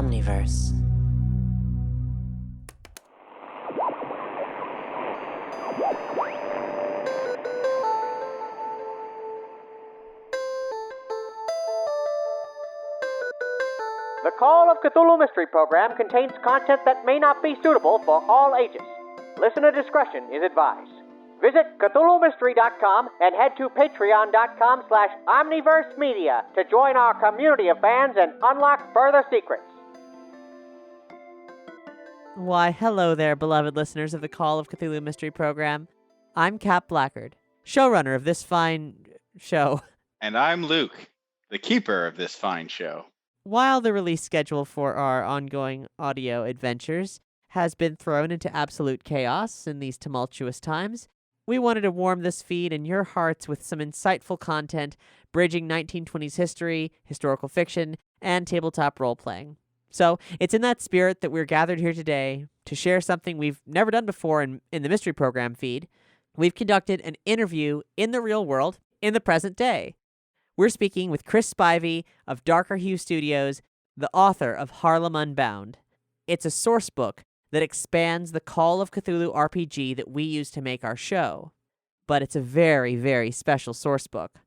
Omniverse. The Call of Cthulhu Mystery Program contains content that may not be suitable for all ages. Listener discretion is advised. Visit CthulhuMystery.com and head to Patreon.com/OmniverseMedia to join our community of fans and unlock further secrets. Why, hello there, beloved listeners of the Call of Cthulhu Mystery Program. I'm Cap Blackard, showrunner of this fine show. And I'm Luke, the keeper of this fine show. While the release schedule for our ongoing audio adventures has been thrown into absolute chaos in these tumultuous times, we wanted to warm this feed in your hearts with some insightful content bridging 1920s history, historical fiction, and tabletop role-playing. So it's in that spirit that we're gathered here today to share something we've never done before in the Mystery Program feed. We've conducted an interview in the real world in the present day. We're speaking with Chris Spivey of Darker Hue Studios, the author of Harlem Unbound. It's a source book that expands the Call of Cthulhu RPG that we use to make our show. But it's a very, very special source book.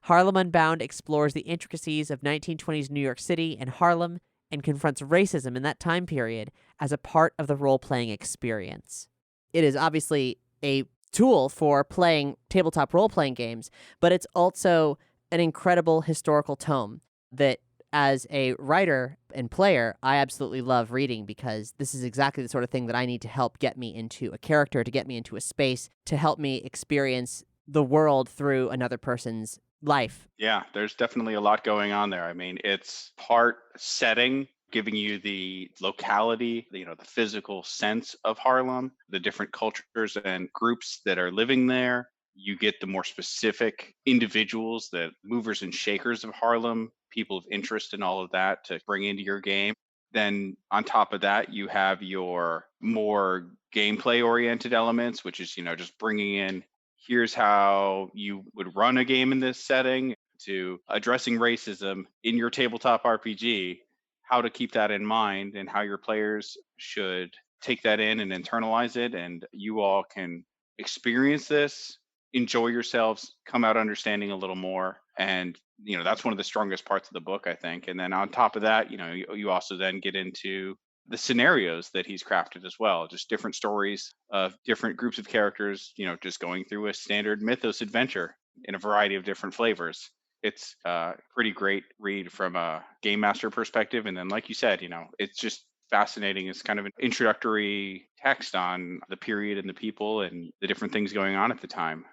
Harlem Unbound explores the intricacies of 1920s New York City and Harlem and confronts racism in that time period as a part of the role-playing experience. It is obviously a tool for playing tabletop role-playing games, but it's also an incredible historical tome that, as a writer and player, I absolutely love reading because this is exactly the sort of thing that I need to help get me into a character, to get me into a space, to help me experience the world through another person's life. Yeah, there's definitely a lot going on there. I mean, it's part setting, giving you the locality, the physical sense of Harlem, the different cultures and groups that are living there. You get the more specific individuals, the movers and shakers of Harlem, people of interest in all of that to bring into your game. Then on top of that, you have your more gameplay oriented elements, which is, just bringing in, here's how you would run a game in this setting, to addressing racism in your tabletop RPG, how to keep that in mind and how your players should take that in and internalize it. And you all can experience this, enjoy yourselves, come out understanding a little more. And, that's one of the strongest parts of the book, I think. And then on top of that, you also then get into the scenarios that he's crafted as well, just different stories of different groups of characters, just going through a standard mythos adventure in a variety of different flavors. It's a pretty great read from a game master perspective. And then, like you said, it's just fascinating. It's kind of an introductory text on the period and the people and the different things going on at the time.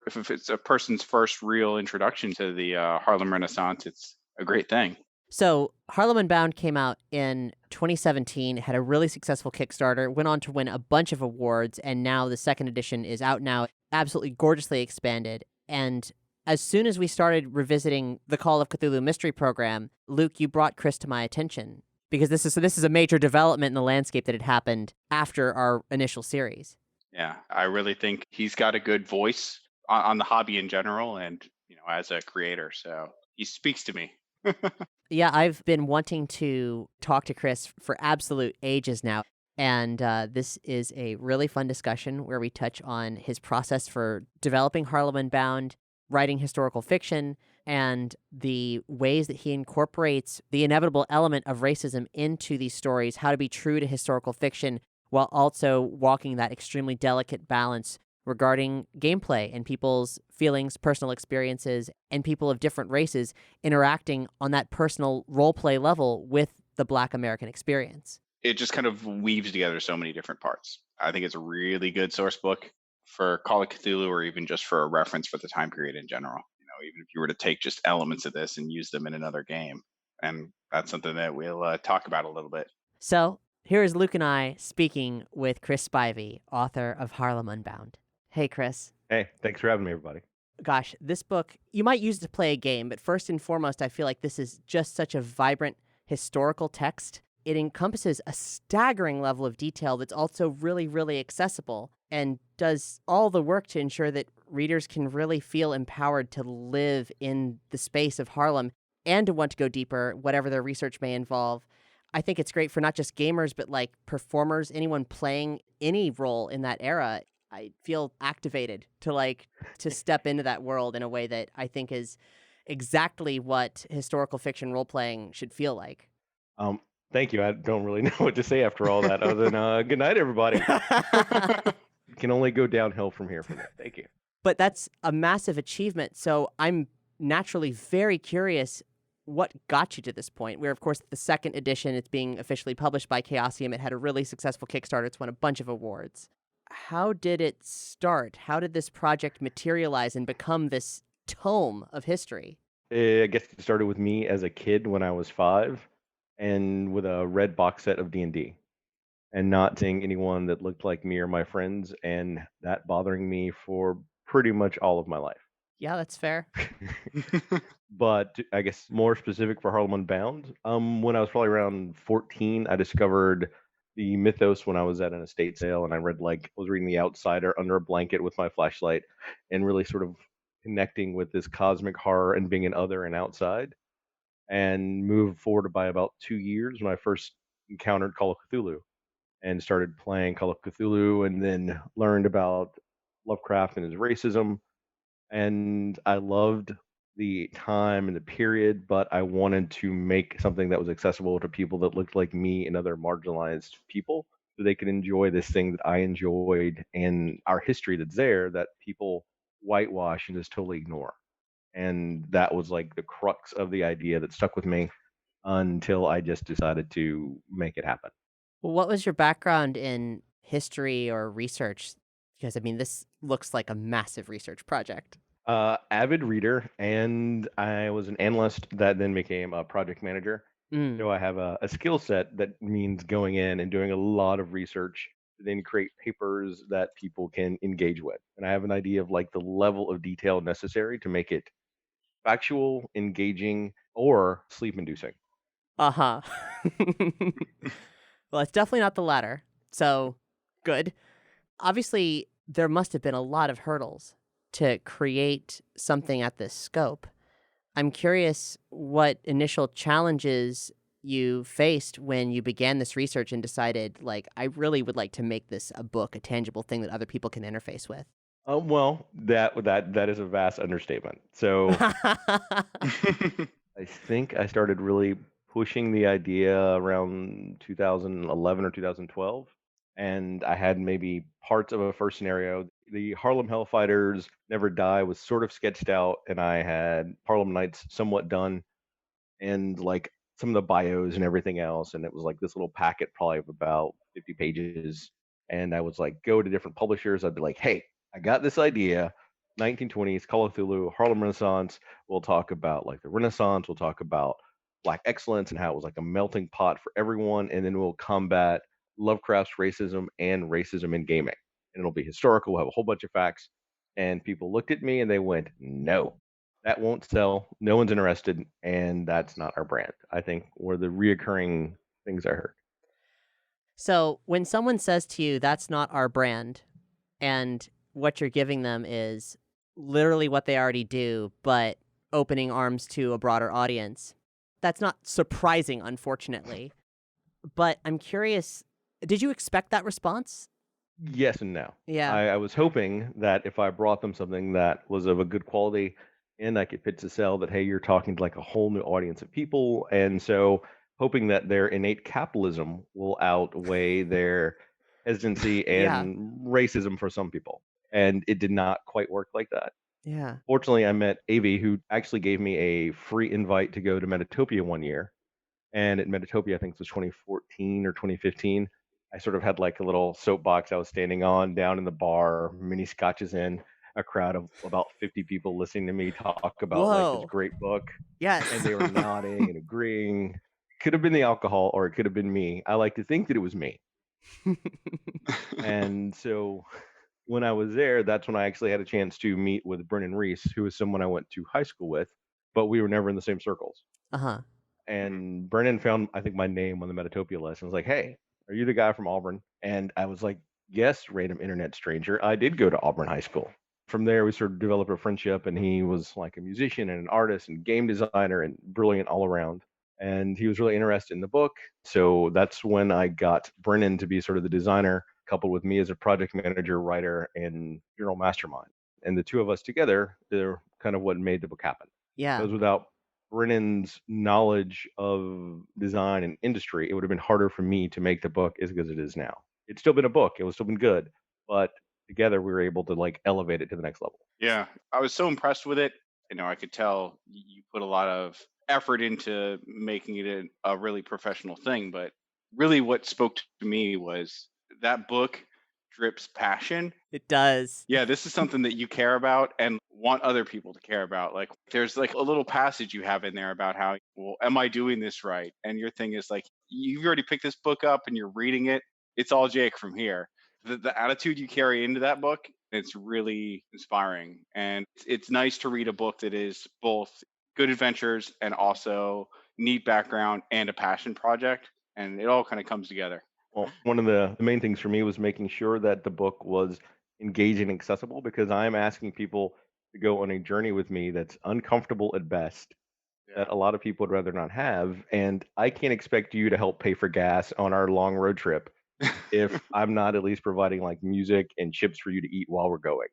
If it's a person's first real introduction to the Harlem Renaissance, it's a great thing. So Harlem Unbound came out in 2017, had a really successful Kickstarter, went on to win a bunch of awards, and now the second edition is out now, absolutely gorgeously expanded. And as soon as we started revisiting the Call of Cthulhu Mystery Program, Luke, you brought Chris to my attention, because this is a major development in the landscape that had happened after our initial series. Yeah, I really think he's got a good voice on the hobby in general and, as a creator. So he speaks to me. Yeah, I've been wanting to talk to Chris for absolute ages now. And this is a really fun discussion where we touch on his process for developing Harlem Unbound, writing historical fiction, and the ways that he incorporates the inevitable element of racism into these stories, how to be true to historical fiction while also walking that extremely delicate balance regarding gameplay and people's feelings, personal experiences, and people of different races interacting on that personal role-play level with the Black American experience. It just kind of weaves together so many different parts. I think it's a really good source book for Call of Cthulhu, or even just for a reference for the time period in general. Even if you were to take just elements of this and use them in another game. And that's something that we'll talk about a little bit. So here is Luke and I speaking with Chris Spivey, author of Harlem Unbound. Hey, Chris. Hey, thanks for having me, everybody. Gosh, this book, you might use it to play a game, but first and foremost, I feel like this is just such a vibrant historical text. It encompasses a staggering level of detail that's also really, really accessible and does all the work to ensure that readers can really feel empowered to live in the space of Harlem and to want to go deeper, whatever their research may involve. I think it's great for not just gamers, but like performers, anyone playing any role in that era. I feel activated to step into that world in a way that I think is exactly what historical fiction role playing should feel like. Um, Thank you. I don't really know what to say after all that, other than good night, everybody. It can only go downhill from here for me. Thank you. But that's a massive achievement. So I'm naturally very curious what got you to this point. We're, of course, the second edition. It's being officially published by Chaosium. It had a really successful Kickstarter. It's won a bunch of awards. How did it start? How did this project materialize and become this tome of history? I guess it started with me as a kid when I was 5, and with a red box set of D&D, and not seeing anyone that looked like me or my friends, and that bothering me for pretty much all of my life. Yeah, that's fair. But I guess more specific for Harlem Unbound, when I was probably around 14, I discovered the mythos when I was at an estate sale, and I was reading The Outsider under a blanket with my flashlight, and really sort of connecting with this cosmic horror and being an other and outside. And moved forward by about 2 years when I first encountered Call of Cthulhu and started playing Call of Cthulhu, and then learned about Lovecraft and his racism. And I loved the time and the period, but I wanted to make something that was accessible to people that looked like me and other marginalized people, so they could enjoy this thing that I enjoyed and our history that's there that people whitewash and just totally ignore. And that was like the crux of the idea that stuck with me until I just decided to make it happen. Well, what was your background in history or research? Because, I mean, this looks like a massive research project. Avid reader, and I was an analyst that then became a project manager. Mm. So I have a skill set that means going in and doing a lot of research to then create papers that people can engage with. And I have an idea of like the level of detail necessary to make it factual, engaging, or sleep inducing. Uh-huh. Well, it's definitely not the latter. So, good. Obviously, there must have been a lot of hurdles to create something at this scope. I'm curious what initial challenges you faced when you began this research and decided, like, I really would like to make this a book, a tangible thing that other people can interface with. Well, that is a vast understatement. So I think I started really pushing the idea around 2011 or 2012, and I had maybe parts of a first scenario. The Harlem Hellfighters Never Die was sort of sketched out, and I had Harlem Nights somewhat done, and like some of the bios and everything else. And it was like this little packet, probably of about 50 pages. And I was like, go to different publishers. I'd be like, hey, I got this idea. 1920s, Call of Cthulhu, Harlem Renaissance. We'll talk about like the Renaissance. We'll talk about Black excellence and how it was like a melting pot for everyone. And then we'll combat Lovecraft's racism and racism in gaming. And it'll be historical. We'll have a whole bunch of facts. And people looked at me and they went, no, that won't sell. No one's interested, and that's not our brand. I think were the reoccurring things I heard. So, when someone says to you, that's not our brand, and what you're giving them is literally what they already do, but opening arms to a broader audience, that's not surprising, unfortunately. But I'm curious, did you expect that response? Yes and no. Yeah. I was hoping that if I brought them something that was of a good quality and I could pitch to sell, that, hey, you're talking to like a whole new audience of people. And so hoping that their innate capitalism will outweigh their hesitancy Yeah. and racism for some people. And it did not quite work like that. Yeah. Fortunately, I met Avi, who actually gave me a free invite to go to Metatopia one year. And at Metatopia, I think it was 2014 or 2015, I sort of had like a little soapbox I was standing on down in the bar, mini scotches in, a crowd of about 50 people listening to me talk about like this Whoa. great book. Yes. And they were nodding and agreeing. Could have been the alcohol or it could have been me. I like to think that it was me. And so when I was there, that's when I actually had a chance to meet with Brennan Reese, who was someone I went to high school with, but we were never in the same circles. Uh-huh. And Brennan found, I think, my name on the Metatopia list and was like, hey, are you the guy from Auburn? And I was like, yes, random internet stranger. I did go to Auburn High School. From there, we sort of developed a friendship, and he was like a musician and an artist and game designer and brilliant all around. and he was really interested in the book. So that's when I got Brennan to be sort of the designer, coupled with me as a project manager, writer, and general mastermind. And the two of us together, they're kind of what made the book happen. Yeah. Because without Brennan's knowledge of design and industry, it would have been harder for me to make the book as good as it is now. It's still been a book, it would still been good, but together we were able to like elevate it to the next level. Yeah, I was so impressed with it. I could tell you put a lot of effort into making it a really professional thing. But really, what spoke to me was that book drips passion. It does. Yeah, this is something that you care about and want other people to care about. Like, there's like a little passage you have in there about how, well, am I doing this right? And your thing is like, you've already picked this book up and you're reading it. It's all Jake from here. The attitude you carry into that book, it's really inspiring. And it's nice to read a book that is both good adventures and also neat background and a passion project. And it all kind of comes together. Well, one of the main things for me was making sure that the book was engaging and accessible, because I'm asking people to go on a journey with me that's uncomfortable at best, that a lot of people would rather not have. And I can't expect you to help pay for gas on our long road trip if I'm not at least providing like music and chips for you to eat while we're going.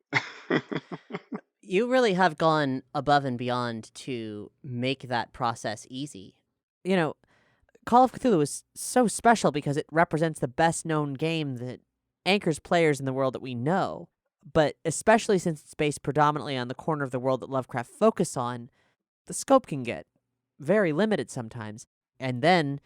You really have gone above and beyond to make that process easy. You know, Call of Cthulhu is so special because it represents the best known game that anchors players in the world that we know. But especially since it's based predominantly on the corner of the world that Lovecraft focused on, the scope can get very limited sometimes. And then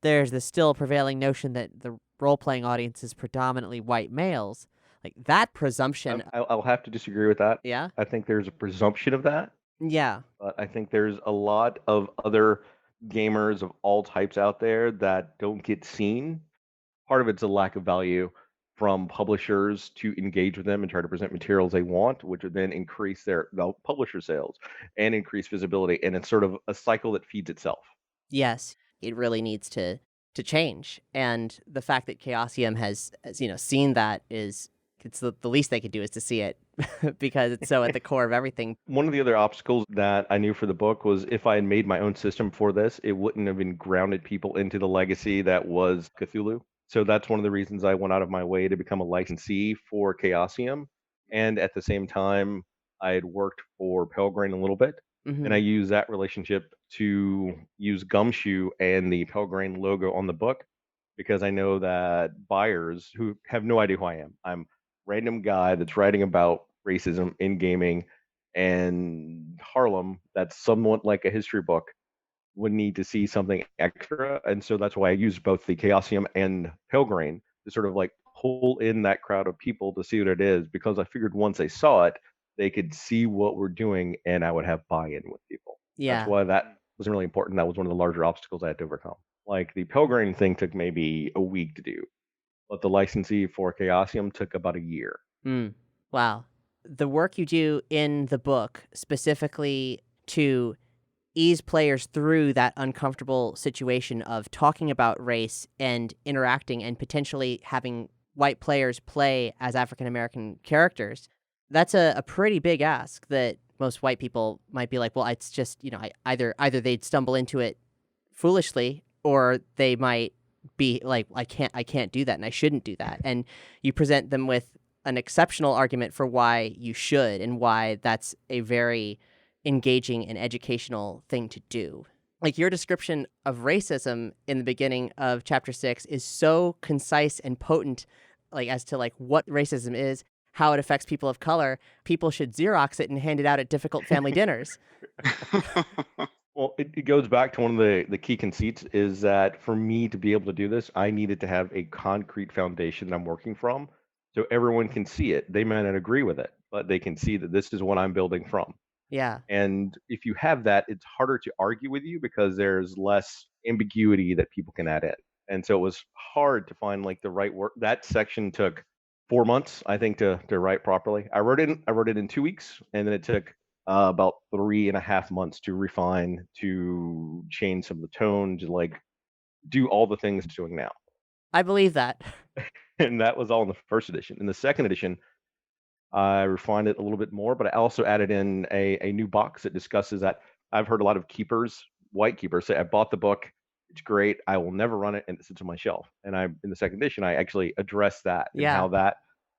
there's the still prevailing notion that the role-playing audience is predominantly white males. Like, that presumption... I'll have to disagree with that. Yeah? I think there's a presumption of that, Yeah. but I think there's a lot of other gamers of all types out there that don't get seen. Part of it's a lack of value from publishers to engage with them and try to present materials they want, which would then increase their publisher sales and increase visibility. And it's sort of a cycle that feeds itself. Yes, it really needs to change. And the fact that Chaosium has seen that is, it's the least they could do is to see it because it's so at the core of everything. One of the other obstacles that I knew for the book was if I had made my own system for this, it wouldn't have been grounded people into the legacy that was Cthulhu. So that's one of the reasons I went out of my way to become a licensee for Chaosium. And at the same time, I had worked for Pelgrane a little bit. Mhm. And I used that relationship to use Gumshoe and the Pelgrane logo on the book, because I know that buyers who have no idea who I am, I'm a random guy that's writing about racism in gaming and Harlem, that's somewhat like a history book, would need to see something extra. And so that's why I used both the Chaosium and Pelgrane to sort of like pull in that crowd of people to see what it is, because I figured once they saw it, they could see what we're doing and I would have buy-in with people. Yeah. That's why that was really important. That was one of the larger obstacles I had to overcome. Like the Pelgrane thing took maybe a week to do, but the licensee for Chaosium took about a year. Wow. The work you do in the book specifically to ease players through that uncomfortable situation of talking about race and interacting and potentially having white players play as African American characters, that's a pretty big ask that most white people might be like, well, it's just, either they'd stumble into it foolishly, or they might be like, I can't do that and I shouldn't do that. And you present them with an exceptional argument for why you should and why that's a very engaging and educational thing to do. Like, your description of racism in the beginning of chapter 6 is so concise and potent, like as to like what racism is, how it affects people of color. People should Xerox it and hand it out at difficult family dinners. Well, it goes back to one of the key conceits is that for me to be able to do this, I needed to have a concrete foundation that I'm working from, so everyone can see it. They may not agree with it, but they can see that this is what I'm building from. Yeah. And if you have that, it's harder to argue with you because there's less ambiguity that people can add in. And so it was hard to find like the right word. That section took 4 months, I think, to write properly. I wrote it in 2 weeks, and then it took about 3.5 months to refine, to change some of the tone, to like do all the things it's doing now. I believe that. And that was all in the first edition. In the second edition, I refined it a little bit more, but I also added in a new box that discusses that. I've heard a lot of keepers White Keeper. Say I bought the book, it's great. I will never run it, and it sits on my shelf. And I, in the second edition, I actually address that and Yeah. how that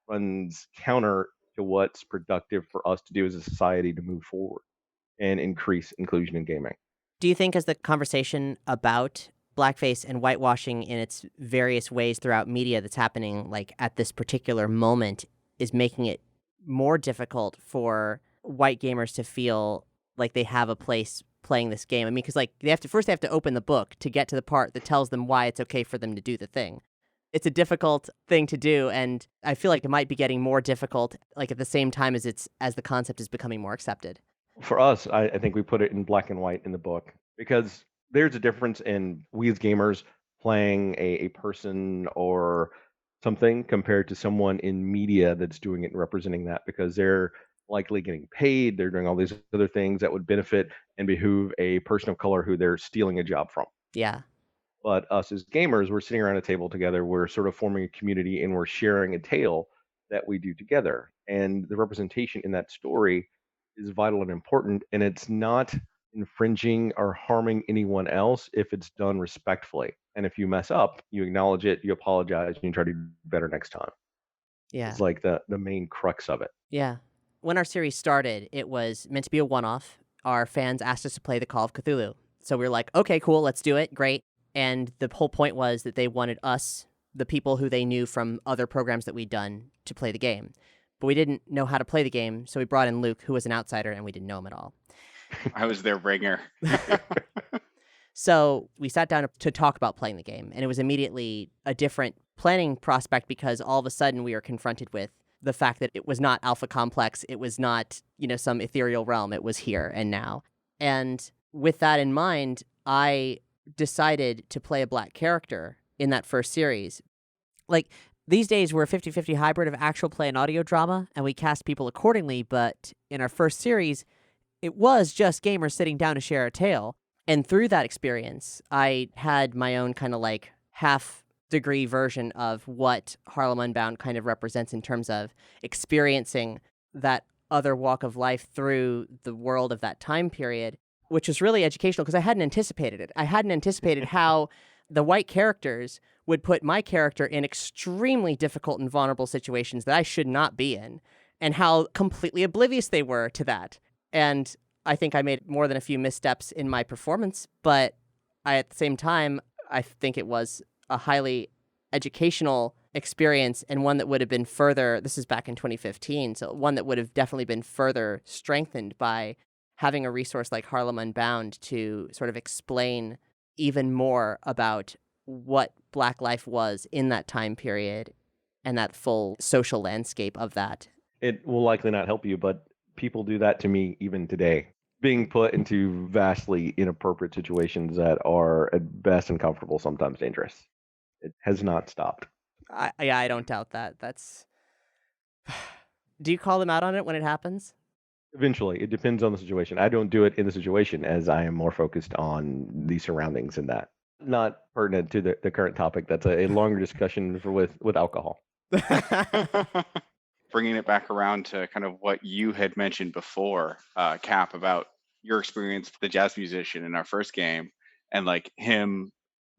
runs counter to what's productive for us to do as a society to move forward and increase inclusion in gaming. Do you think as the conversation about blackface and whitewashing in its various ways throughout media that's happening like at this particular moment is making it more difficult for white gamers to feel like they have a place playing this game? I mean, because like they have to open the book to get to the part that tells them why it's okay for them to do the thing. It's a difficult thing to do, and I feel like it might be getting more difficult like at the same time as the concept is becoming more accepted. For us, I think we put it in black and white in the book because there's a difference in we as gamers playing a person or something compared to someone in media that's doing it and representing that, because they're likely getting paid, they're doing all these other things that would benefit and behoove a person of color who they're stealing a job from. Yeah. But us as gamers, we're sitting around a table together, we're sort of forming a community and we're sharing a tale that we do together. And the representation in that story is vital and important. And it's not infringing or harming anyone else if it's done respectfully. And if you mess up, you acknowledge it, you apologize, and you try to do better next time. Yeah. It's like the main crux of it. Yeah. When our series started, it was meant to be a one-off. Our fans asked us to play the Call of Cthulhu. So we were like, okay, cool, let's do it. Great. And the whole point was that they wanted us, the people who they knew from other programs that we'd done, to play the game. But we didn't know how to play the game, so we brought in Luke, who was an outsider, and we didn't know him at all. I was their ringer. So we sat down to talk about playing the game, and it was immediately a different planning prospect because all of a sudden we were confronted with the fact that it was not Alpha Complex, it was not, some ethereal realm, it was here and now. And with that in mind, I decided to play a black character in that first series. Like, these days we're a 50-50 hybrid of actual play and audio drama, and we cast people accordingly, but in our first series, it was just gamers sitting down to share a tale. And through that experience, I had my own kind of like half-degree version of what Harlem Unbound kind of represents in terms of experiencing that other walk of life through the world of that time period, which was really educational because I hadn't anticipated it. I hadn't anticipated how the white characters would put my character in extremely difficult and vulnerable situations that I should not be in, and how completely oblivious they were to that. And I think I made more than a few missteps in my performance, but at the same time, I think it was a highly educational experience and one that would have been further, this is back in 2015, so one that would have definitely been further strengthened by having a resource like Harlem Unbound to sort of explain even more about what Black life was in that time period and that full social landscape of that. It will likely not help you, but people do that to me even today, being put into vastly inappropriate situations that are at best uncomfortable, sometimes dangerous. It has not stopped. I don't doubt that. That's. Do you call them out on it when it happens? Eventually, it depends on the situation. I don't do it in the situation as I am more focused on the surroundings and that. Not pertinent to the current topic. That's a longer discussion with alcohol. Bringing it back around to kind of what you had mentioned before, Cap, about your experience with the jazz musician in our first game and like him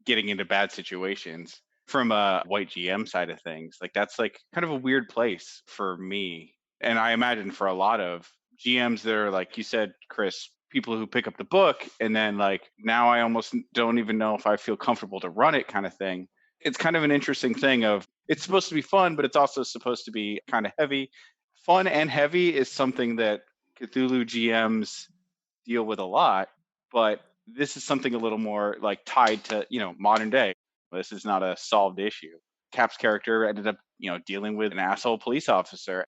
getting into bad situations from a white GM side of things. Like that's like kind of a weird place for me. And I imagine for a lot of GMs that are, like you said, Chris, people who pick up the book and then like now I almost don't even know if I feel comfortable to run it kind of thing. It's kind of an interesting thing of it's supposed to be fun, but it's also supposed to be kind of heavy. Fun and heavy is something that Cthulhu GMs deal with a lot, but this is something a little more like tied to, modern day. This is not a solved issue. Cap's character ended up, dealing with an asshole police officer.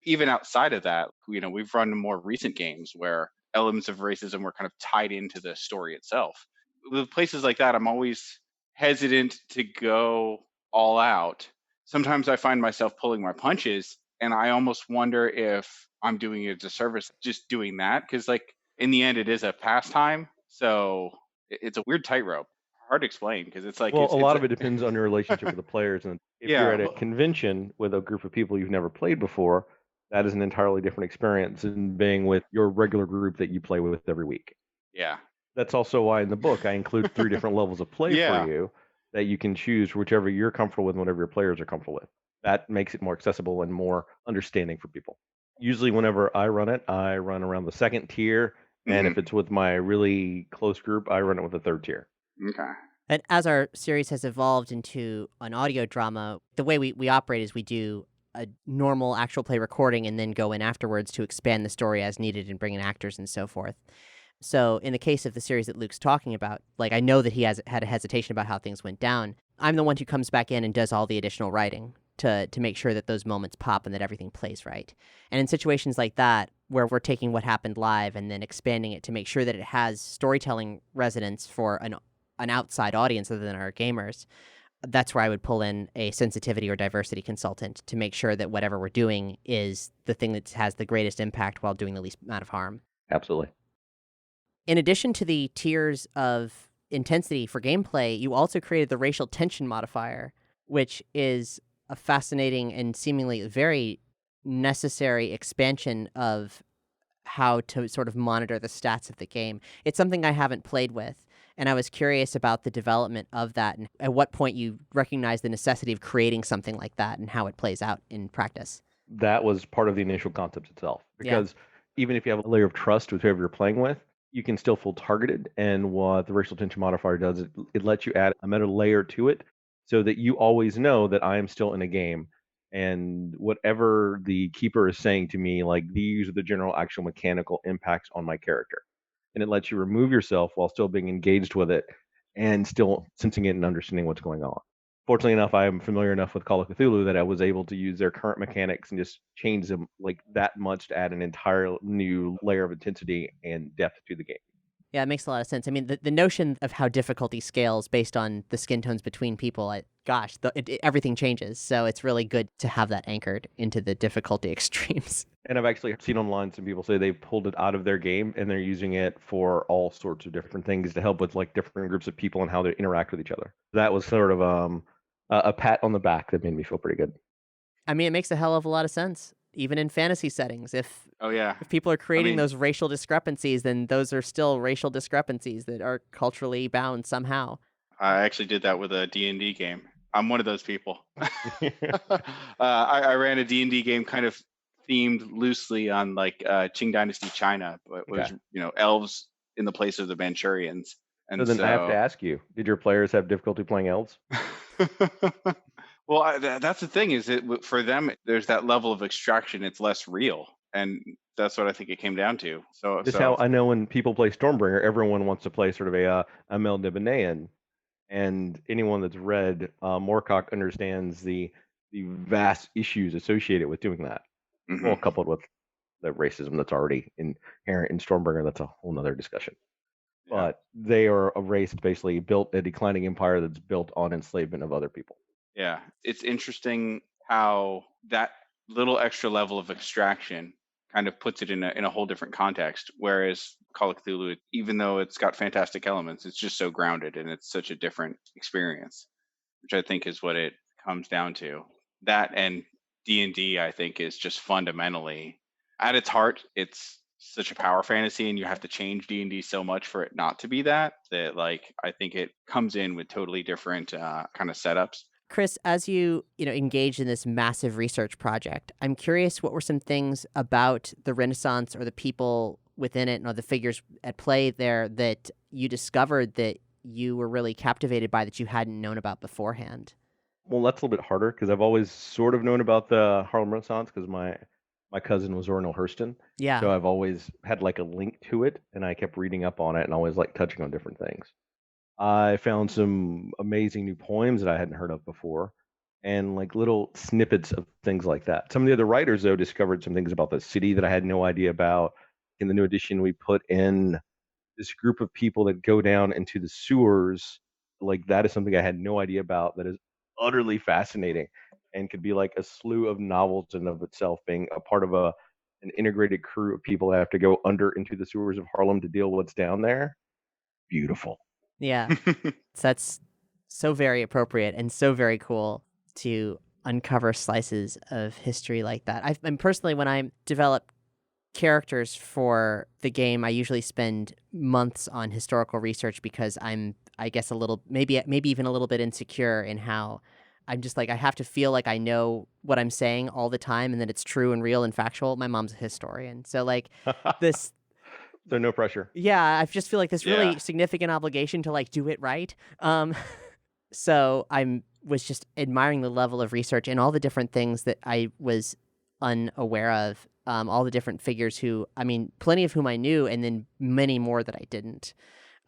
Even outside of that, we've run more recent games where elements of racism were kind of tied into the story itself. With places like that, I'm always hesitant to go all out. Sometimes I find myself pulling my punches, and I almost wonder if I'm doing a disservice just doing that, because like in the end, it is a pastime. So it's a weird tightrope. Hard to explain because it's like Well, it's a lot of it depends on your relationship with the players, and if Yeah, you're at a well- convention with a group of people you've never played before, that is an entirely different experience than being with your regular group that you play with every week. Yeah. That's also why in the book I include 3 different levels of play for Yeah. you that you can choose whichever you're comfortable with and whatever your players are comfortable with. That makes it more accessible and more understanding for people. Usually, whenever I run it, I run around the 2nd tier, and Hmm. if it's with my really close group, I run it with the 3rd tier. Okay. And as our series has evolved into an audio drama, the way we operate is we do a normal actual play recording and then go in afterwards to expand the story as needed and bring in actors and so forth. So in the case of the series that Luke's talking about, like I know that he has had a hesitation about how things went down. I'm the one who comes back in and does all the additional writing to make sure that those moments pop and that everything plays right. And in situations like that, where we're taking what happened live and then expanding it to make sure that it has storytelling resonance for an outside audience other than our gamers, that's where I would pull in a sensitivity or diversity consultant to make sure that whatever we're doing is the thing that has the greatest impact while doing the least amount of harm. Absolutely. In addition to the tiers of intensity for gameplay, you also created the racial tension modifier, which is a fascinating and seemingly very necessary expansion of how to sort of monitor the stats of the game. It's something I haven't played with, and I was curious about the development of that and at what point you recognize the necessity of creating something like that and how it plays out in practice. That was part of the initial concept itself. Yeah. Because even if you have a layer of trust with whoever you're playing with, you can still feel targeted. And what the racial tension modifier does, it lets you add a meta layer to it so that you always know that I am still in a game. And whatever the keeper is saying to me, like these are the general actual mechanical impacts on my character. And it lets you remove yourself while still being engaged with it and still sensing it and understanding what's going on. Fortunately enough, I am familiar enough with Call of Cthulhu that I was able to use their current mechanics and just change them like that much to add an entire new layer of intensity and depth to the game. Yeah, it makes a lot of sense. I mean, the notion of how difficulty scales based on the skin tones between people, everything changes. So it's really good to have that anchored into the difficulty extremes. And I've actually seen online some people say they've pulled it out of their game and they're using it for all sorts of different things to help with like different groups of people and how they interact with each other. That was sort of a pat on the back that made me feel pretty good. I mean, it makes a hell of a lot of sense, even in fantasy settings. If Oh yeah. people are creating mean- those racial discrepancies, then those are still racial discrepancies that are culturally bound somehow. I actually did that with a D&D game. I'm one of those people. I ran a D&D game kind of themed loosely on like Qing Dynasty China, but it was Okay. Elves in the place of the Manchurians. And So then I have to ask you, did your players have difficulty playing elves? Well, that's the thing is that for them, there's that level of extraction. It's less real. And that's what I think it came down to. Just how I know when people play Stormbringer, everyone wants to play sort of a Mel Nibenayan. And anyone that's read Moorcock understands the vast issues associated with doing that. Mhm. Well, coupled with the racism that's already inherent in Stormbringer, that's a whole nother discussion. Yeah. But they are a race that basically built a declining empire that's built on enslavement of other people. Yeah, it's interesting how that little extra level of extraction kind of puts it in a whole different context. Whereas Call of Cthulhu, even though it's got fantastic elements, it's just so grounded and it's such a different experience, which I think is what it comes down to. That and D&D, I think, is just fundamentally at its heart, it's such a power fantasy, and you have to change D&D so much for it not to be that. Like I think it comes in with totally different kind of setups. Chris, as you engaged in this massive research project, I'm curious what were some things about the Renaissance or the people within it or the figures at play there that you discovered that you were really captivated by that you hadn't known about beforehand? Well, that's a little bit harder because I've always sort of known about the Harlem Renaissance because my cousin was Ornell Hurston. Yeah. So I've always had like a link to it, and I kept reading up on it and always like touching on different things. I found some amazing new poems that I hadn't heard of before, and like little snippets of things like that. Some of the other writers, though, discovered some things about the city that I had no idea about. In the new edition, we put in this group of people that go down into the sewers. Like that is something I had no idea about. That is utterly fascinating, and could be like a slew of novels in of itself. Being a part of an integrated crew of people that have to go under into the sewers of Harlem to deal with what's down there. Beautiful. Yeah. That's so very appropriate and so very cool to uncover slices of history like that. And personally, when I develop characters for the game, I usually spend months on historical research because I'm, I guess, a little, maybe even a little bit insecure in how I'm just like, I have to feel like I know what I'm saying all the time and that it's true and real and factual. My mom's a historian. So like this, So no pressure. yeah, I just feel like this Yeah. really significant obligation to like do it right. So was just admiring the level of research and all the different things that I was unaware of. All the different figures who, I mean, plenty of whom I knew, and then many more that I didn't.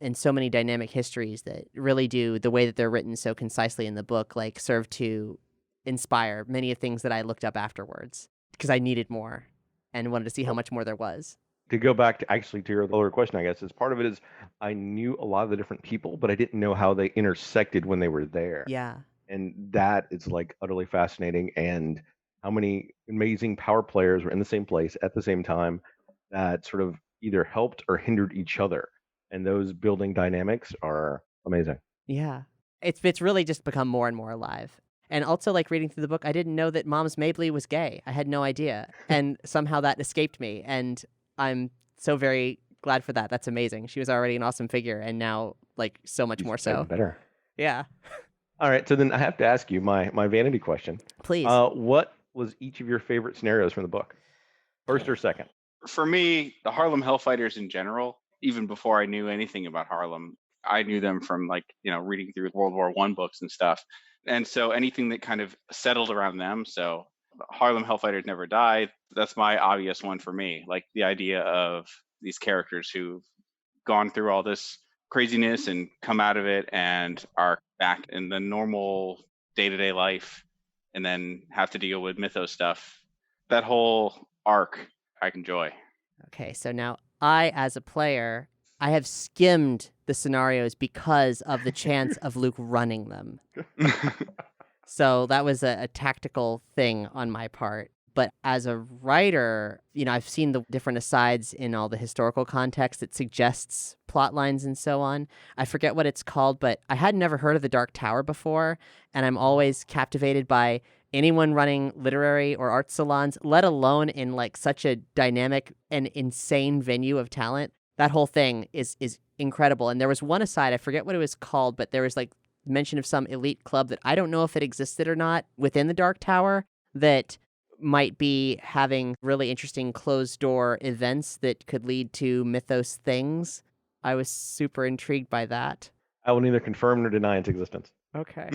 And so many dynamic histories that really do, the way that they're written so concisely in the book, like serve to inspire many of things that I looked up afterwards because I needed more and wanted to see how much more there was. To go back to actually to your earlier question, I guess, is part of it is I knew a lot of the different people, but I didn't know how they intersected when they were there. Yeah. And that is like utterly fascinating. And how many amazing power players were in the same place at the same time that sort of either helped or hindered each other. And those building dynamics are amazing. Yeah. It's really just become more and more alive. And also, like, reading through the book, I didn't know that Mom's Mabley was gay. I had no idea. And somehow that escaped me. And I'm so very glad for that. That's amazing. She was already an awesome figure, and now, like, so much more so. Better. Yeah. All right. So then I have to ask you my vanity question. Please. What was each of your favorite scenarios from the book? First or second? For me, the Harlem Hellfighters in general, even before I knew anything about Harlem, I knew them from reading through World War I books and stuff. And so anything that kind of settled around them. So Harlem Hellfighters Never Die, that's my obvious one for me. Like the idea of these characters who've gone through all this craziness and come out of it and are back in the normal day-to-day life and then have to deal with mythos stuff. That whole arc I enjoy. Okay, so now I, as a player, I have skimmed the scenarios because of the chance of Luke running them. So that was a tactical thing on my part. But as a writer, I've seen the different asides in all the historical context that suggests plot lines and so on. I forget what it's called, but I had never heard of the Dark Tower before, and I'm always captivated by anyone running literary or art salons, let alone in like such a dynamic and insane venue of talent. That whole thing is incredible. And there was one aside, I forget what it was called, but there was like mention of some elite club that I don't know if it existed or not within the Dark Tower that might be having really interesting closed door events that could lead to mythos things. I was super intrigued by that. I will neither confirm nor deny its existence. Okay.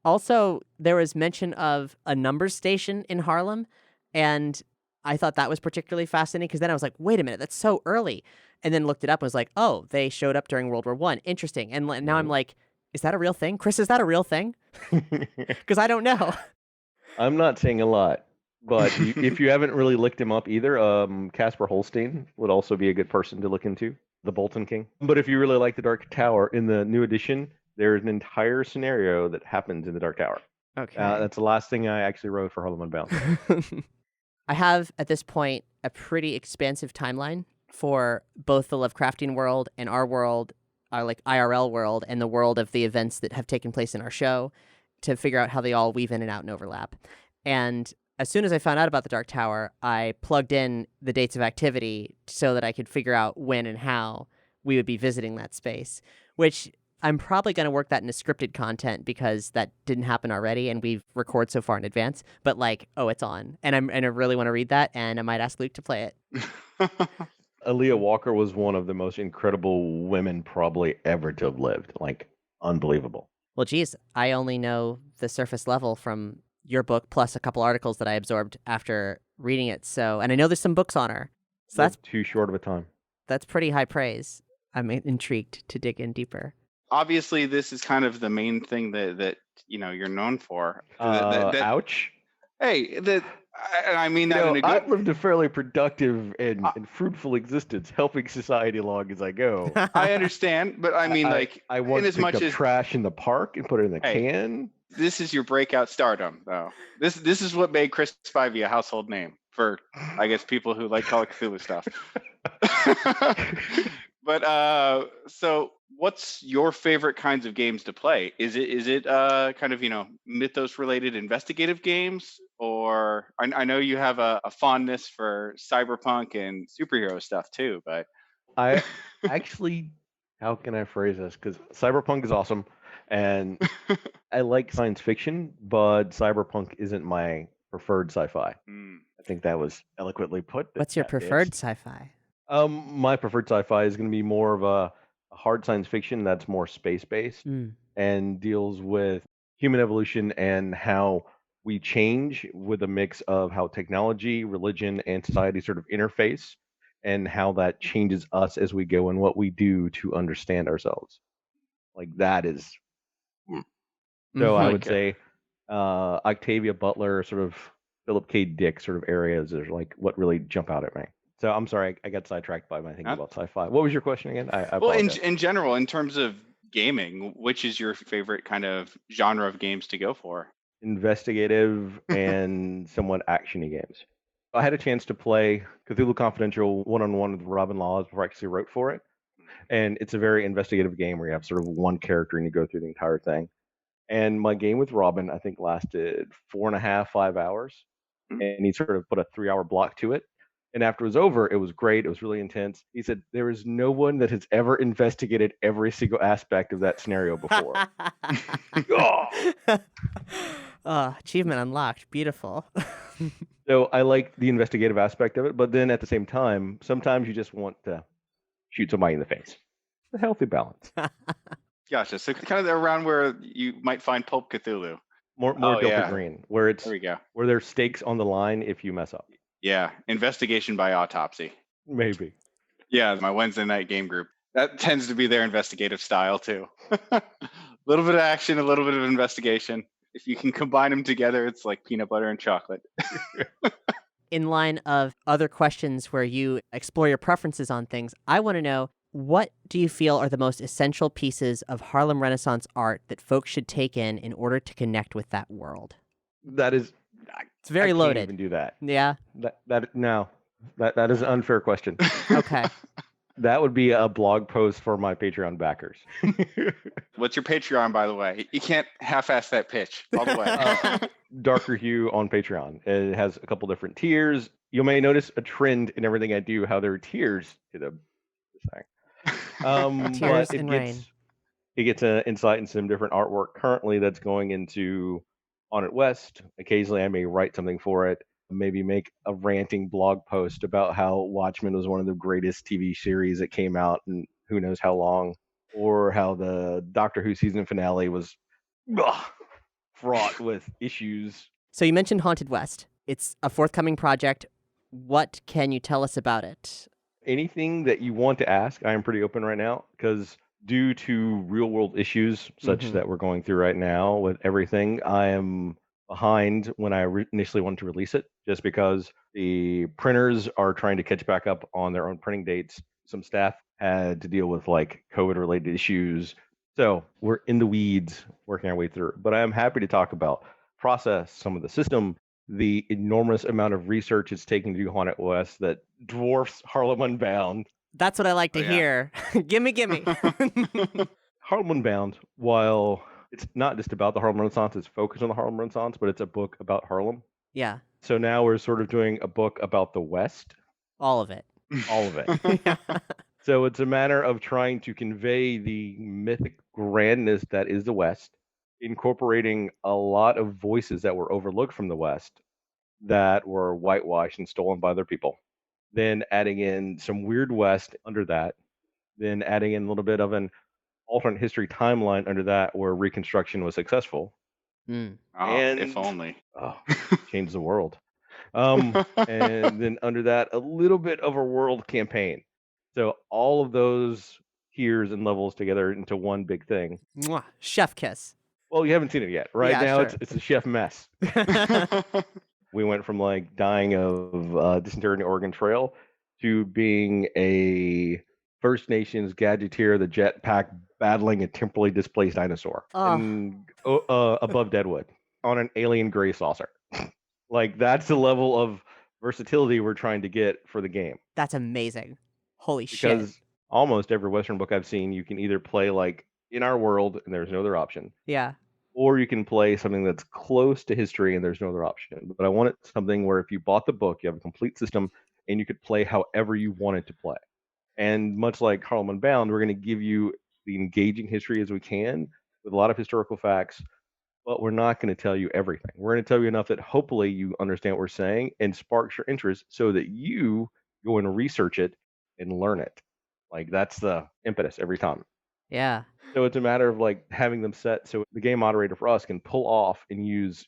Also, there was mention of a numbers station in Harlem, and I thought that was particularly fascinating because then I was like, wait a minute, that's so early. And then looked it up and was like, oh, they showed up during World War I. Interesting. And now I'm like, is that a real thing? Chris, is that a real thing? Because I don't know. I'm not saying a lot, but if you haven't really looked him up either, Casper Holstein would also be a good person to look into, the Bolton King. But if you really like the Dark Tower, in the new edition, there's an entire scenario that happens in the Dark Tower. Okay. That's the last thing I actually wrote for Harlem Unbound. I have, at this point, a pretty expansive timeline for both the Lovecraftian world and our world, our like IRL world, and the world of the events that have taken place in our show, to figure out how they all weave in and out and overlap. And as soon as I found out about the Dark Tower, I plugged in the dates of activity so that I could figure out when and how we would be visiting that space, which I'm probably going to work that into scripted content because that didn't happen already and we've recorded so far in advance. But like, oh, it's on. And I really want to read that, and I might ask Luke to play it. Aaliyah Walker was one of the most incredible women probably ever to have lived. Like, unbelievable. Well, geez, I only know the surface level from your book plus a couple articles that I absorbed after reading it. So, and I know there's some books on her. So that's too short of a time. That's pretty high praise. I'm intrigued to dig in deeper. Obviously, this is kind of the main thing that you're known for. Ouch. Hey, I mean that in a good. I've lived a fairly productive and fruitful existence, helping society along as I go. I understand, but I mean, I once as picked much up as trash in the park and put it in the can. This is your breakout stardom, though. This is what made Chris Spivey a household name for, I guess, people who like Call of Cthulhu stuff. But so what's your favorite kinds of games to play? Is it kind of mythos related investigative games, or I know you have a fondness for cyberpunk and superhero stuff too, but I actually, how can I phrase this? Because cyberpunk is awesome, and I like science fiction, but cyberpunk isn't my preferred sci-fi. Mm. I think that was eloquently put. What's your That is. preferred sci-fi? My preferred sci-fi is going to be more of a hard science fiction that's more space-based Mm. and deals with human evolution and how we change with a mix of how technology, religion, and society sort of interface, and how that changes us as we go and what we do to understand ourselves. Like that is. So I Mhm. would say Octavia Butler, sort of Philip K. Dick sort of areas are like what really jump out at me. So I'm sorry, I got sidetracked by my thinking Huh? about sci-fi. What was your question again? I Well, apologize. in general, in terms of gaming, which is your favorite kind of genre of games to go for? Investigative and somewhat actiony games. I had a chance to play Cthulhu Confidential one-on-one with Robin Laws before I actually wrote for it, and it's a very investigative game where you have sort of one character and you go through the entire thing. And my game with Robin, I think, lasted 4.5, 5 hours. Mm. And he sort of put a 3-hour block to it. And after it was over, it was great. It was really intense. He said, there is no one that has ever investigated every single aspect of that scenario before. Achievement unlocked. Beautiful. So I like the investigative aspect of it. But then at the same time, sometimes you just want to shoot somebody in the face. A healthy balance. Gotcha. So kind of around where you might find Pulp Cthulhu. More Oh, Delta yeah. Green, where There we go. there's stakes on the line if you mess up. Yeah, investigation by autopsy. Maybe. Yeah, my Wednesday night game group. That tends to be their investigative style too. A little bit of action, a little bit of investigation. If you can combine them together, it's like peanut butter and chocolate. In line of other questions where you explore your preferences on things, I want to know, what do you feel are the most essential pieces of Harlem Renaissance art that folks should take in order to connect with that world? That is. It's very I loaded. Can't even do that. Yeah. That is an unfair question. Okay. That would be a blog post for my Patreon backers. What's your Patreon, by the way? You can't half-ass that pitch all the way. Darker Hue on Patreon. It has a couple different tiers. You may notice a trend in everything I do, how there are tiers to the thing. Tears But and rain. it gets an insight into some different artwork currently that's going into On It West. Occasionally I may write something for it. Maybe make a ranting blog post about how Watchmen was one of the greatest TV series that came out in who knows how long, or how the Doctor Who season finale was fraught with issues. So you mentioned Haunted West. It's a forthcoming project. What can you tell us about it? Anything that you want to ask, I am pretty open right now, because due to real world issues such Mhm. that we're going through right now with everything, I am behind when I initially wanted to release it, just because the printers are trying to catch back up on their own printing dates. Some staff had to deal with like COVID related issues. So we're in the weeds working our way through. But I am happy to talk about process, some of the system, the enormous amount of research it's taking to do Haunted West that dwarfs Harlem Unbound. That's what I like to Oh, yeah. hear. gimme. Harlem Unbound, while it's not just about the Harlem Renaissance, it's focused on the Harlem Renaissance, but it's a book about Harlem. Yeah, So now we're sort of doing a book about the West, all of it. all of it. So it's a matter of trying to convey the mythic grandness that is the West, incorporating a lot of voices that were overlooked from the West that were whitewashed and stolen by other people. Then adding in some weird West under that, then adding in a little bit of an alternate history timeline under that where Reconstruction was successful. Mm. Oh, And- if only. Oh, change the world. And then under that, a little bit of a world campaign. So all of those tiers and levels together into one big thing. Mwah. Chef kiss. Well, you haven't seen it yet. Right Yeah, now, sure. it's a chef mess. We went from like dying of dysentery in the Oregon Trail to being a First Nations gadgeteer, the jetpack battling a temporally displaced dinosaur Oh. and above Deadwood on an alien gray saucer. Like that's the level of versatility we're trying to get for the game. That's amazing. Holy shit. Because almost every Western book I've seen, you can either play like in our world and there's no other option, Yeah. or you can play something that's close to history and there's no other option. But I wanted something where if you bought the book, you have a complete system and you could play however you wanted to play. And much like Harlem Unbound, we're going to give you the engaging history as we can with a lot of historical facts, but we're not going to tell you everything. We're going to tell you enough that hopefully you understand what we're saying and sparks your interest so that you go and research it and learn it. Like that's the impetus every time. Yeah. So it's a matter of like having them set so the game moderator for us can pull off and use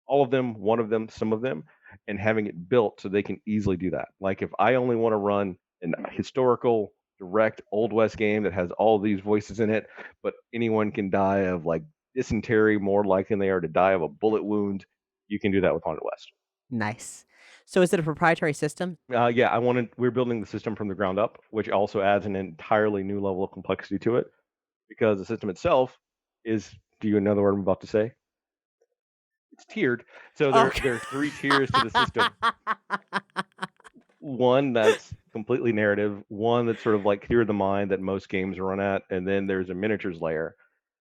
all of them, one of them, some of them, and having it built so they can easily do that. Like if I only want to run an historical, direct Old West game that has all these voices in it, but anyone can die of like dysentery more likely than they are to die of a bullet wound, you can do that with Haunted West. Nice. So is it a proprietary system? Yeah, we're building the system from the ground up, which also adds an entirely new level of complexity to it because the system itself is, do you know the word I'm about to say? It's tiered. So there are 3 tiers to the system. One that's completely narrative, one that's sort of like theory of the mind that most games run at, and then there's a miniatures layer.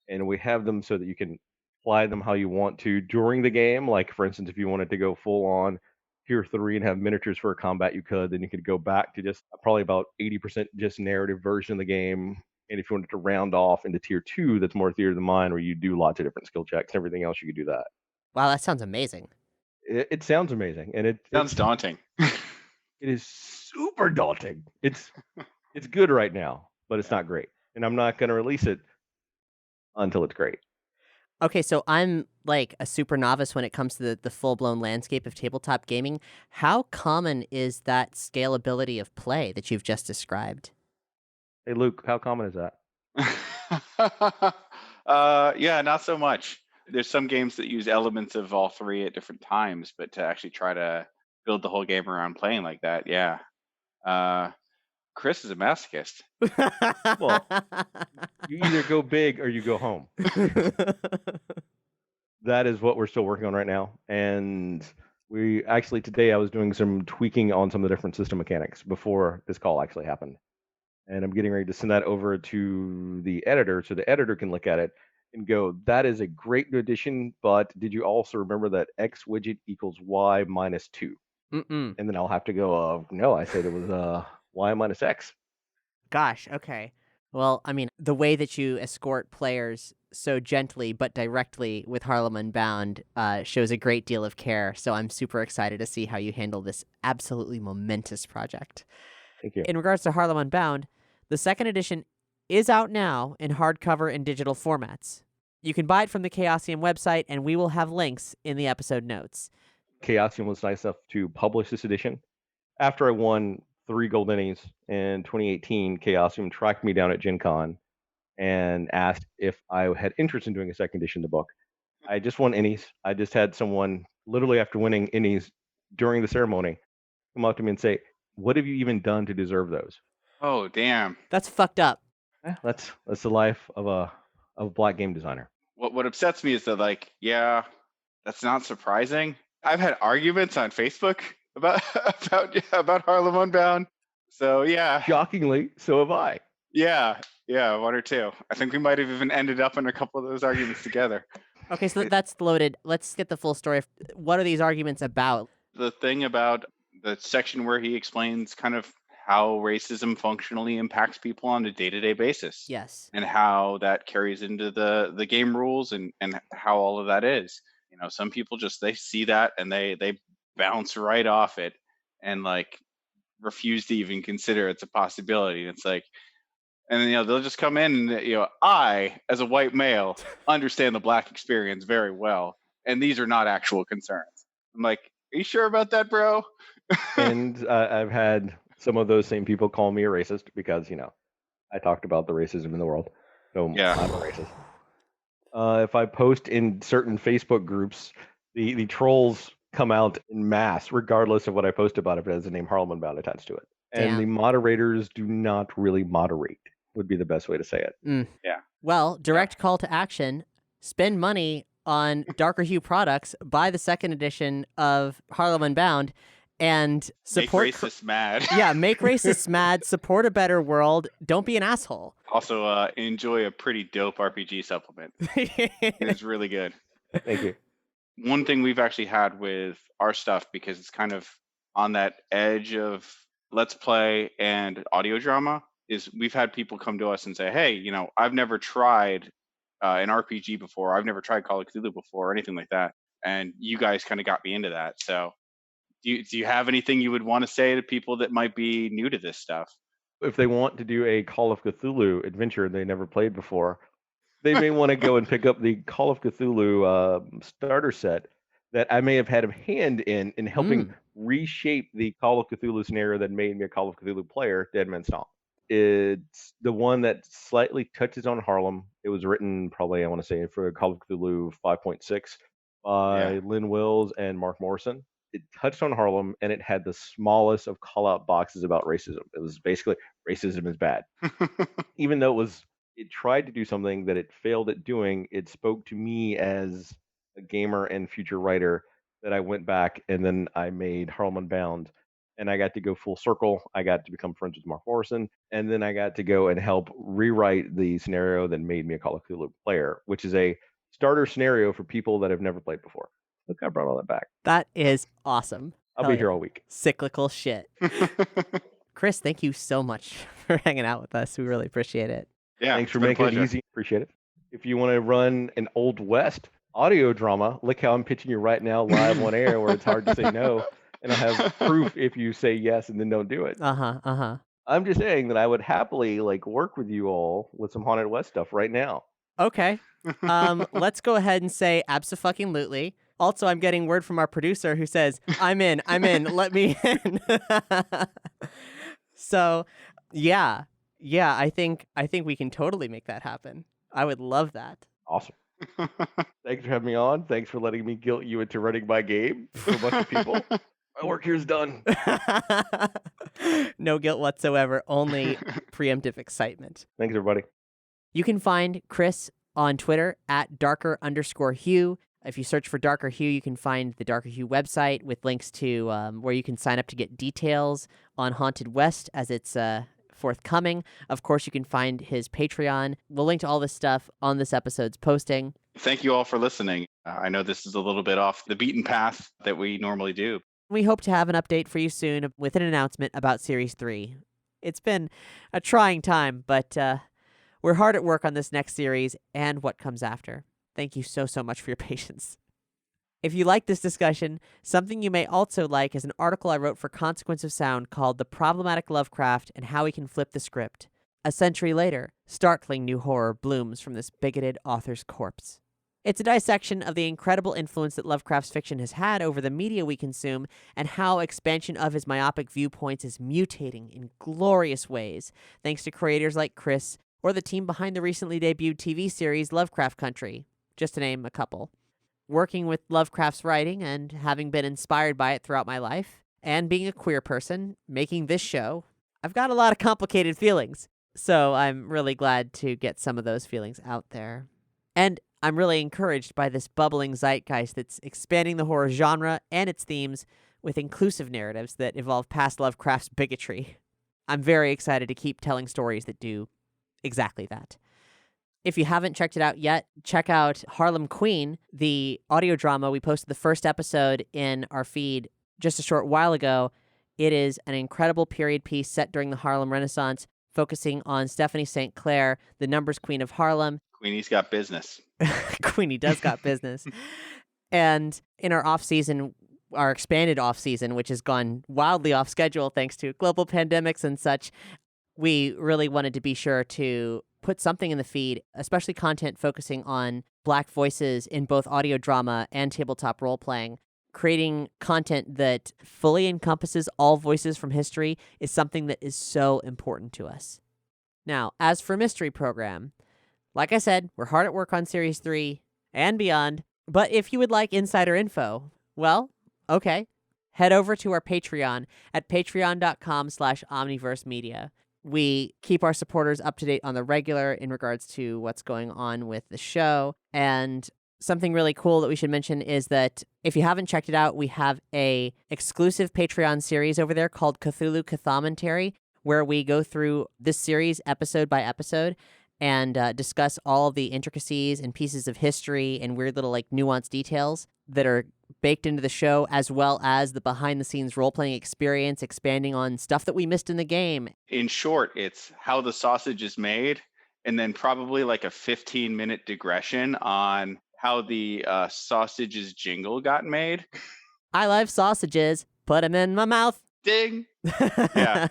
And we have them so that you can apply them how you want to during the game. Like for instance, if you wanted to go full on tier 3 and have miniatures for a combat, you could. Then you could go back to just probably about 80% just narrative version of the game. And if you wanted to round off into tier 2, that's more theory of the mind, where you do lots of different skill checks and everything else, you could do that. Wow, that sounds amazing. It sounds amazing, and Sounds daunting. it is super daunting. It's good right now, but it's not great, and I'm not going to release it until it's great. Okay, so I'm like a super novice when it comes to the full-blown landscape of tabletop gaming. How common is that scalability of play that you've just described? Hey, Luke, how common is that? Yeah, not so much. There's some games that use elements of all 3 at different times, but to actually try to build the whole game around playing like that, yeah. Chris is a masochist. Well, you either go big or you go home. That is what we're still working on right now. And we actually, today I was doing some tweaking on some of the different system mechanics before this call actually happened. And I'm getting ready to send that over to the editor so the editor can look at it and go, that is a great new addition, but did you also remember that X widget equals Y minus 2? Mm-mm. And then I'll have to go, no, I said it was Y minus X. Gosh, okay. Well, I mean, the way that you escort players so gently but directly with Harlem Unbound shows a great deal of care, so I'm super excited to see how you handle this absolutely momentous project. Thank you. In regards to Harlem Unbound, the 2nd edition is out now in hardcover and digital formats. You can buy it from the Chaosium website, and we will have links in the episode notes. Chaosium was nice enough to publish this edition. After I won 3 gold innies in 2018, Chaosium tracked me down at Gen Con and asked if I had interest in doing a 2nd edition of the book. I just won innies. I just had someone, literally after winning innies during the ceremony, come up to me and say, what have you even done to deserve those? Oh, damn. That's fucked up. That's the life of a black game designer. What upsets me is that, like, yeah, that's not surprising. I've had arguments on Facebook about Harlem Unbound. So yeah. Shockingly, so have I. Yeah, 1 or 2. I think we might have even ended up in a couple of those arguments together. Okay, so that's loaded. Let's get the full story. What are these arguments about? The thing about the section where he explains kind of how racism functionally impacts people on a day-to-day basis. Yes. And how that carries into the game rules and how all of that is. You know, some people just, they see that and they bounce right off it and like refuse to even consider it's a possibility. And it's like, and then, they'll just come in and, I, as a white male, understand the black experience very well. And these are not actual concerns. I'm like, are you sure about that, bro? And I've had some of those same people call me a racist because, I talked about the racism in the world. So yeah. I'm a racist. If I post in certain Facebook groups, the trolls come out in mass, regardless of what I post about, if it has the name Harlem Unbound attached to it. And the moderators do not really moderate, would be the best way to say it. Yeah. Well, direct call to action. Spend money on Darker Hue products. Buy the 2nd edition of Harlem Unbound. and Make support racists mad. Yeah, make racists mad, support a better world, don't be an asshole. Also, enjoy a pretty dope RPG supplement. It's really good. Thank you. One thing we've actually had with our stuff, because it's kind of on that edge of let's play and audio drama, is we've had people come to us and say, hey, I've never tried an RPG before. I've never tried Call of Cthulhu before or anything like that. And you guys kind of got me into that. So do you have anything you would want to say to people that might be new to this stuff? If they want to do a Call of Cthulhu adventure they never played before, they may want to go and pick up the Call of Cthulhu starter set that I may have had a hand in helping reshape the Call of Cthulhu scenario that made me a Call of Cthulhu player, Dead Man's Stomp. It's the one that slightly touches on Harlem. It was written probably, I want to say, for Call of Cthulhu 5.6 by Lynn Wills and Mark Morrison. It touched on Harlem, and it had the smallest of call-out boxes about racism. It was basically, racism is bad. Even though it tried to do something that it failed at doing, it spoke to me as a gamer and future writer that I went back and then I made Harlem Unbound, and I got to go full circle. I got to become friends with Mark Morrison, and then I got to go and help rewrite the scenario that made me a Call of Cthulhu player, which is a starter scenario for people that have never played before. Look, I brought all that back. That is awesome. I'll be here all week. Cyclical shit. Chris, thank you so much for hanging out with us. We really appreciate it. Yeah, thanks for making it easy. Appreciate it. If you want to run an Old West audio drama, look how I'm pitching you right now live on air where it's hard to say no. And I have proof if you say yes and then don't do it. I'm just saying that I would happily work with you all with some Haunted West stuff right now. Okay. Let's go ahead and say abso-fucking-lutely. Also, I'm getting word from our producer who says, I'm in, let me in. So, yeah, I think we can totally make that happen. I would love that. Awesome. Thanks for having me on. Thanks for letting me guilt you into running my game for a bunch of people. My work here is done. No guilt whatsoever, only preemptive excitement. Thanks, everybody. You can find Chris on Twitter at darker_hue. If you search for Darker Hue, you can find the Darker Hue website with links to where you can sign up to get details on Haunted West as it's forthcoming. Of course, you can find his Patreon. We'll link to all this stuff on this episode's posting. Thank you all for listening. I know this is a little bit off the beaten path that we normally do. We hope to have an update for you soon with an announcement about Series 3. It's been a trying time, but we're hard at work on this next series and what comes after. Thank you so much for your patience. If you like this discussion, something you may also like is an article I wrote for Consequence of Sound called The Problematic Lovecraft and How We Can Flip the Script. A century later, startling new horror blooms from this bigoted author's corpse. It's a dissection of the incredible influence that Lovecraft's fiction has had over the media we consume and how expansion of his myopic viewpoints is mutating in glorious ways, thanks to creators like Chris or the team behind the recently debuted TV series Lovecraft Country, just to name a couple. Working with Lovecraft's writing and having been inspired by it throughout my life, and being a queer person, making this show, I've got a lot of complicated feelings. So I'm really glad to get some of those feelings out there. And I'm really encouraged by this bubbling zeitgeist that's expanding the horror genre and its themes with inclusive narratives that evolve past Lovecraft's bigotry. I'm very excited to keep telling stories that do exactly that. If you haven't checked it out yet, check out Harlem Queen, the audio drama. We posted the first episode in our feed just a short while ago. It is an incredible period piece set during the Harlem Renaissance, focusing on Stephanie St. Clair, the numbers queen of Harlem. Queenie's got business. Queenie does got business. And in our off-season, our expanded off-season, which has gone wildly off schedule thanks to global pandemics and such, we really wanted to be sure to put something in the feed, especially content focusing on Black voices in both audio drama and tabletop role-playing. Creating content that fully encompasses all voices from history is something that is so important to us. Now, as for Mystery Program, like I said, we're hard at work on Series 3 and beyond, but if you would like insider info, well, okay, head over to our Patreon at patreon.com/omniversemedia. We keep our supporters up to date on the regular in regards to what's going on with the show, and Something really cool that we should mention is that if you haven't checked it out, we have a exclusive Patreon series over there called Cthulhu Cathomentary, where we go through this series episode by episode and discuss all the intricacies and pieces of history and weird little like nuanced details that are baked into the show, as well as the behind-the-scenes role-playing experience, expanding on stuff that we missed in the game. In short, it's how the sausage is made, and then probably like a 15-minute digression on how the sausage's jingle got made. I love sausages. Put them in my mouth. Ding. Yeah.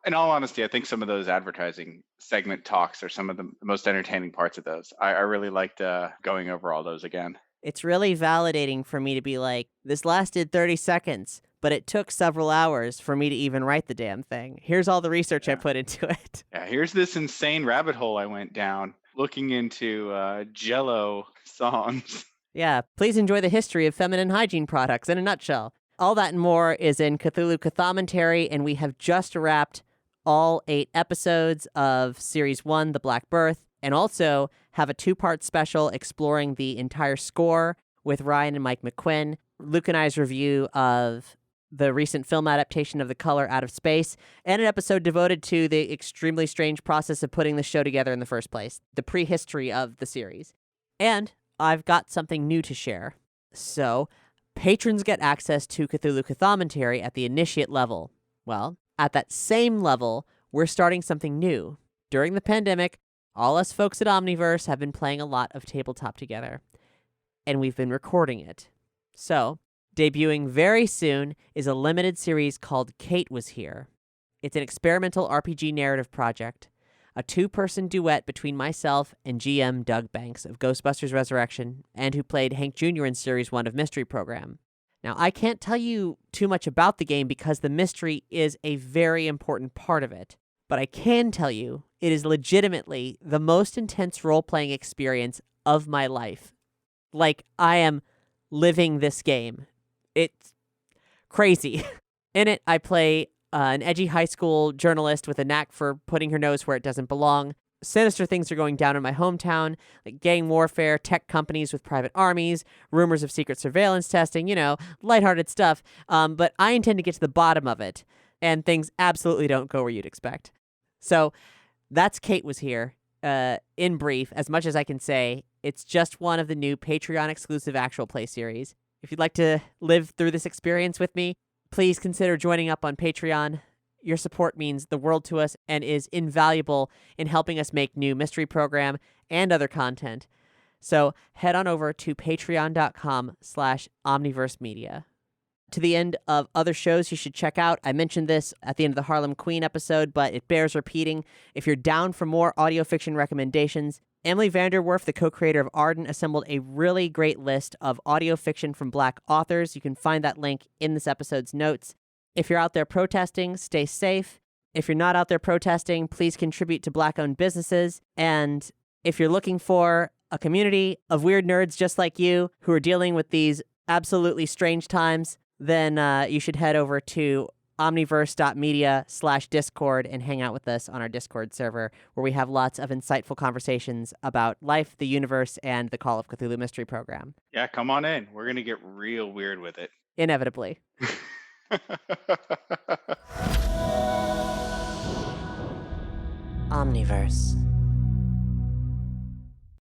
In all honesty, I think some of those advertising segment talks are some of the most entertaining parts of those. I really liked going over all those again. It's really validating for me to be like, this lasted 30 seconds, but it took several hours for me to even write the damn thing. Here's all the research I put into it. Yeah, here's this insane rabbit hole I went down looking into Jell-O songs. Yeah, please enjoy the history of feminine hygiene products in a nutshell. All that and more is in Cthulhu Cathomentary, and we have just wrapped all 8 episodes of Series 1, The Black Birth, and also have a 2-part special exploring the entire score with Ryan and Mike McQuinn, Luke and I's review of the recent film adaptation of The Color Out of Space, and an episode devoted to the extremely strange process of putting the show together in the first place, the prehistory of the series. And I've got something new to share. So, patrons get access to Cthulhu Cathomentary at the initiate level. Well, at that same level, we're starting something new. During the pandemic, all us folks at Omniverse have been playing a lot of tabletop together, and we've been recording it. So, debuting very soon is a limited series called Kate Was Here. It's an experimental RPG narrative project, a 2-person duet between myself and GM Doug Banks of Ghostbusters Resurrection, and who played Hank Jr. in Series 1 of Mystery Program. Now, I can't tell you too much about the game because the mystery is a very important part of it, but I can tell you it is legitimately the most intense role-playing experience of my life. Like, I am living this game. It's crazy. In it, I play an edgy high school journalist with a knack for putting her nose where it doesn't belong. Sinister things are going down in my hometown, like gang warfare, tech companies with private armies, rumors of secret surveillance testing, lighthearted stuff. But I intend to get to the bottom of it, and things absolutely don't go where you'd expect. So that's Kate Was Here. In brief, as much as I can say, it's just one of the new Patreon-exclusive actual play series. If you'd like to live through this experience with me, please consider joining up on Patreon. Your support means the world to us and is invaluable in helping us make new Mystery Program and other content. So head on over to patreon.com/omniversemedia. To the end of other shows you should check out. I mentioned this at the end of the Harlem Queen episode, but it bears repeating. If you're down for more audio fiction recommendations, Emily Vanderwerf, the co-creator of Arden, assembled a really great list of audio fiction from Black authors. You can find that link in this episode's notes. If you're out there protesting, stay safe. If you're not out there protesting, please contribute to Black-owned businesses. And if you're looking for a community of weird nerds just like you who are dealing with these absolutely strange times, then you should head over to omniverse.media/Discord and hang out with us on our Discord server, where we have lots of insightful conversations about life, the universe, and the Call of Cthulhu Mystery Program. Yeah, come on in. We're going to get real weird with it. Inevitably. Omniverse.